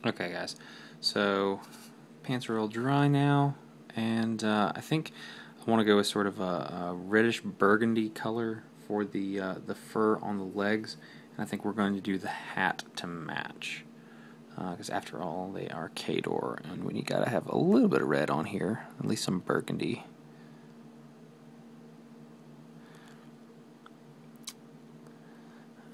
Okay guys, so pants are all dry now, and I think I want to go with sort of a reddish burgundy color for the fur on the legs, and I think we're going to do the hat to match, because after all they are Khador, and we gotta have a little bit of red on here, at least some burgundy.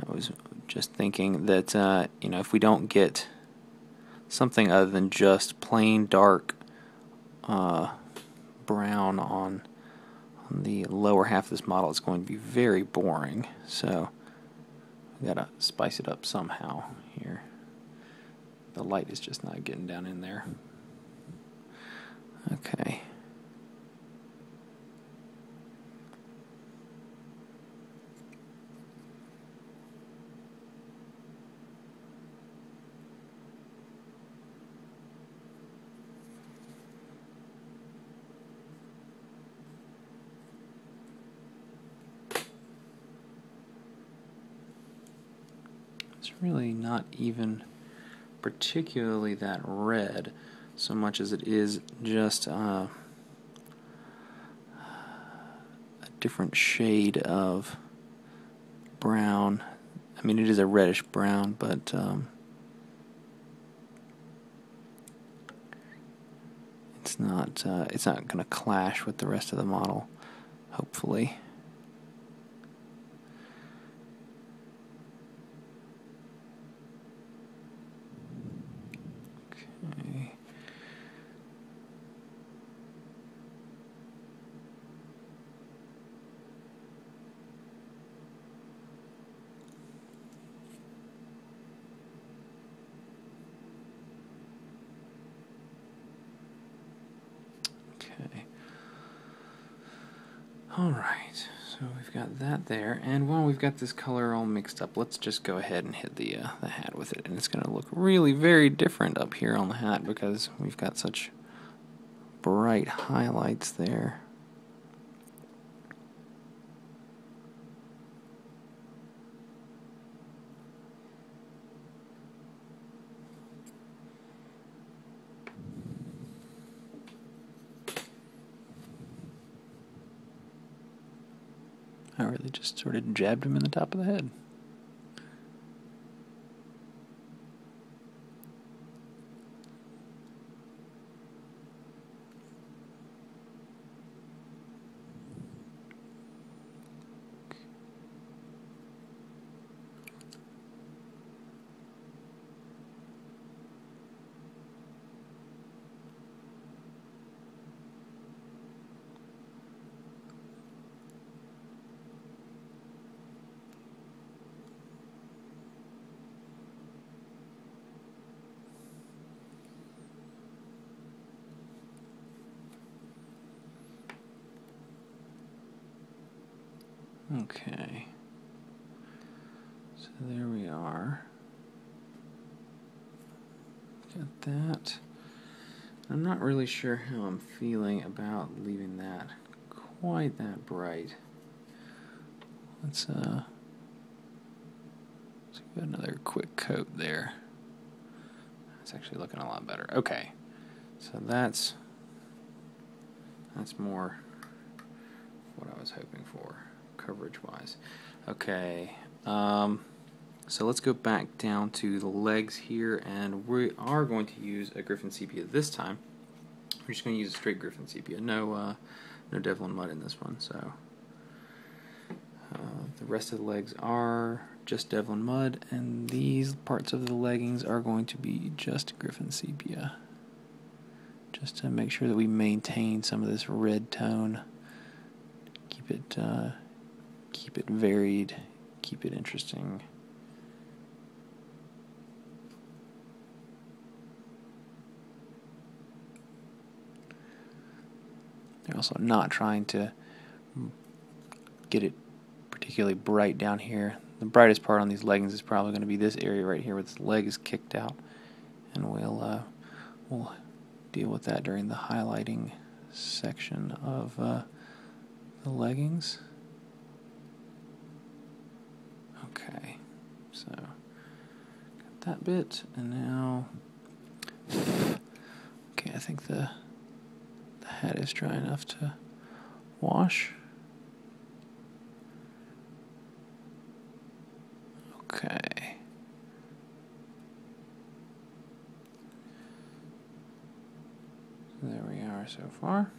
I was just thinking that if we don't get something other than just plain dark brown on the lower half of this model, it's going to be very boring. So we gotta spice it up somehow here. The light is just not getting down in there. Okay. It's really not even particularly that red so much as it is just a different shade of brown. I mean, it is a reddish brown, but it's not going to clash with the rest of the model, hopefully. Okay. Okay. Alright, so we've got that there, and while we've got this color all mixed up, let's just go ahead and hit the hat with it, and it's going to look really very different up here on the hat because we've got such bright highlights there. I really just sort of jabbed him in the top of the head. Okay, so there we are. Got that. I'm not really sure how I'm feeling about leaving that quite that bright. Let's give it another quick coat there. It's actually looking a lot better. Okay, so that's more what I was hoping for, coverage-wise. Okay, so let's go back down to the legs here, and we are going to use a Griffin sepia this time. We're just going to use a straight Griffin sepia, no Devlin mud in this one. So the rest of the legs are just Devlin mud, and these parts of the leggings are going to be just Griffin sepia, just to make sure that we maintain some of this red tone. Keep it varied, keep it interesting. They're also not trying to get it particularly bright down here. The brightest part on these leggings is probably going to be this area right here where this leg is kicked out, and we'll deal with that during the highlighting section of the leggings. Okay, so got that bit, and now I think the hat is dry enough to wash. Okay. So there we are so far.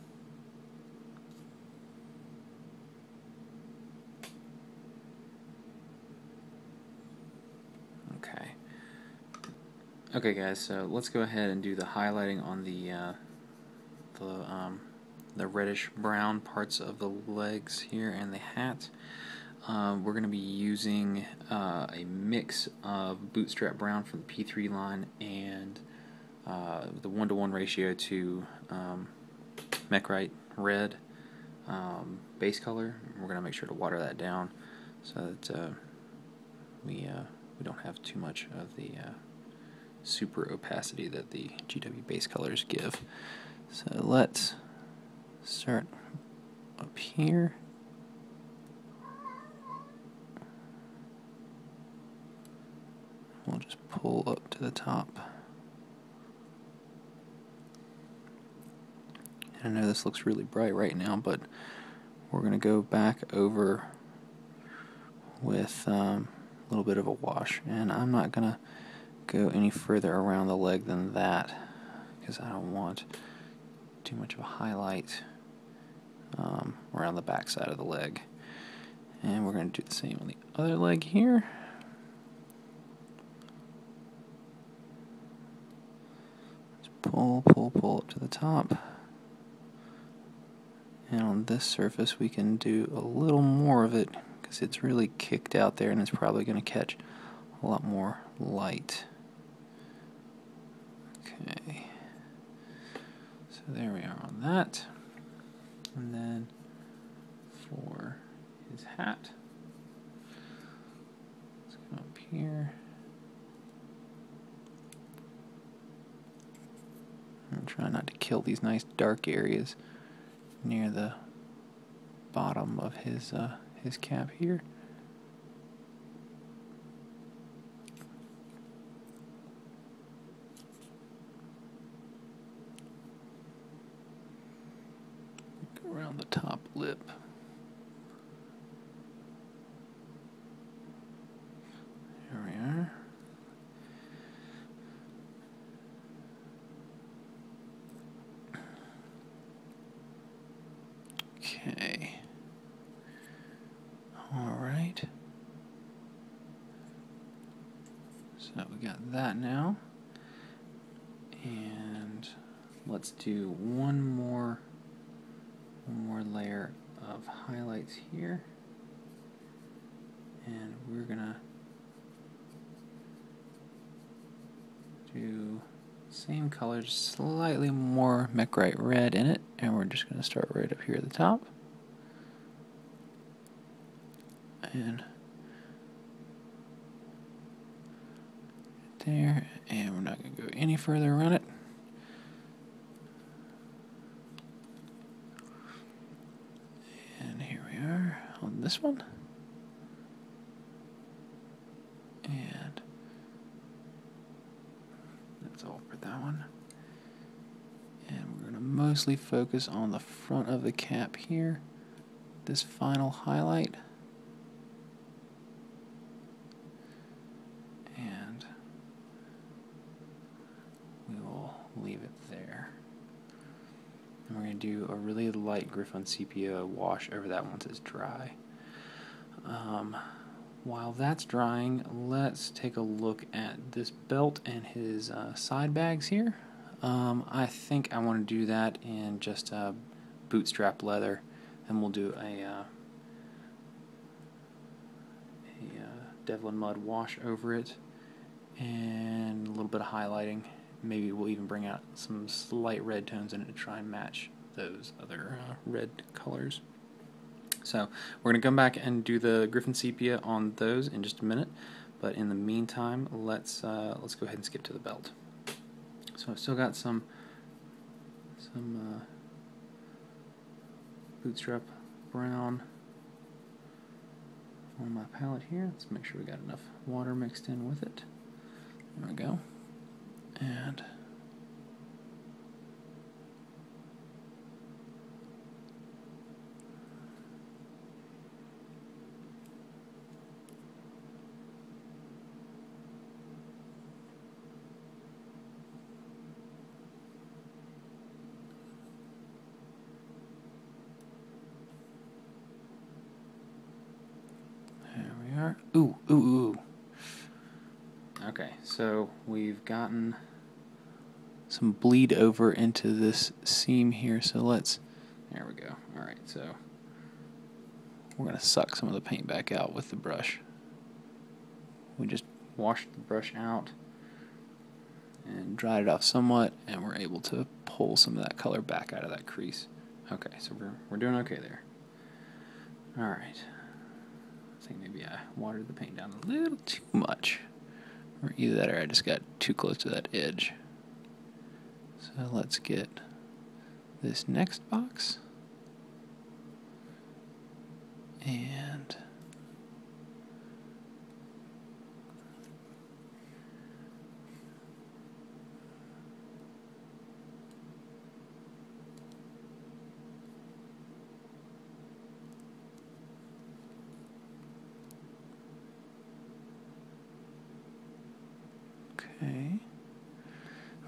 Okay. Okay, guys. So let's go ahead and do the highlighting on the reddish brown parts of the legs here and the hat. We're going to be using a mix of bootstrap brown from the P3 line and the 1-to-1 ratio to Mechrite red base color. We're going to make sure to water that down so that we don't have too much of the super opacity that the GW base colors give. So let's start up here. We'll just pull up to the top. I know this looks really bright right now, but we're going to go back over with a little bit of a wash. And I'm not going to go any further around the leg than that because I don't want too much of a highlight around the back side of the leg. And we're going to do the same on the other leg here. Just pull, pull, pull up to the top. And on this surface we can do a little more of it because it's really kicked out there and it's probably going to catch a lot more light. Okay. So there we are on that. And then for his hat, let's come up here. I'm trying not to kill these nice dark areas near the bottom of his cap here. Go around the top lip. There we are. Okay. All right. So we got that now. And let's do one more layer of highlights here. And we're gonna do same color, just slightly more Mechrite red in it, and we're just gonna start right up here at the top. And there, and we're not going to go any further around it. And here we are on this one. And that's all for that one. And we're going to mostly focus on the front of the cap here, this final highlight. And we will leave it there. And we're going to do a really light Griffon sepia wash over that once it's dry. While that's drying, let's take a look at this belt and his side bags here. I think I want to do that in just bootstrap leather, and we'll do a Devlin mud wash over it and a little bit of highlighting. Maybe we'll even bring out some slight red tones in it to try and match those other red colors. So we're going to come back and do the Griffon sepia on those in just a minute, but in the meantime, let's go ahead and skip to the belt. So I've still got some bootstrap brown on my palette here. Let's make sure we got enough water mixed in with it. There we go. And are. Ooh, ooh, ooh. Okay, so we've gotten some bleed over into this seam here, so there we go. Alright, so we're going to suck some of the paint back out with the brush. We just washed the brush out and dried it off somewhat, and we're able to pull some of that color back out of that crease. Okay, so we're doing okay there. Alright. I think maybe I watered the paint down a little too much. Or either that or I just got too close to that edge. So let's get this next box. And okay.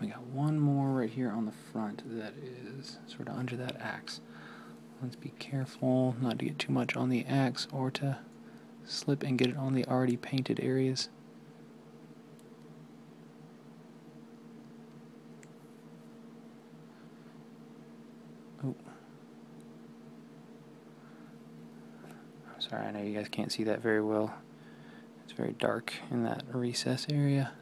We got one more right here on the front that is sort of under that axe. Let's be careful not to get too much on the axe or to slip and get it on the already painted areas. Oh. I'm sorry, I know you guys can't see that very well. It's very dark in that recess area.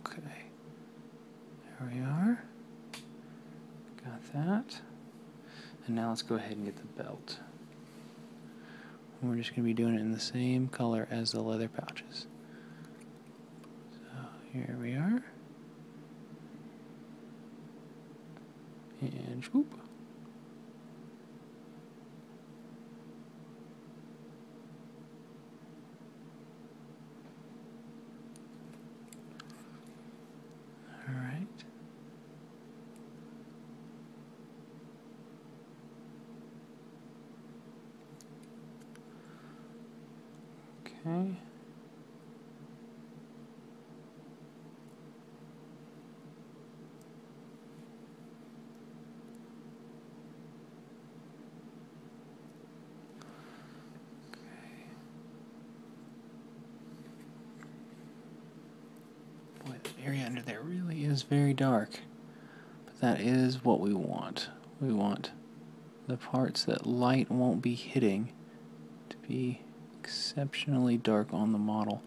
Okay, there we are. Got that. And now let's go ahead and get the belt. We're just going to be doing it in the same color as the leather pouches. So here we are. And whoop. All right. Okay. Boy, the area under there really is very dark. But that is what we want. We want the parts that light won't be hitting to be exceptionally dark on the model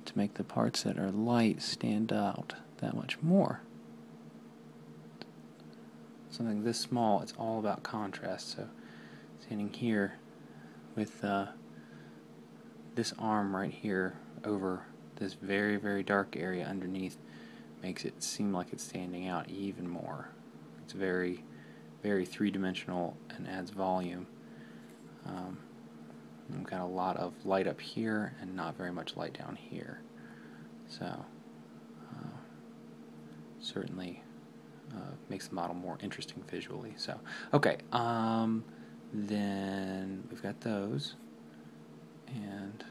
to make the parts that are light stand out that much more. Something this small, it's all about contrast. So standing here with this arm right here over this very, very dark area underneath makes it seem like it's standing out even more. It's very, very three-dimensional and adds volume. We've got a lot of light up here and not very much light down here. So certainly makes the model more interesting visually. So okay, then we've got those, and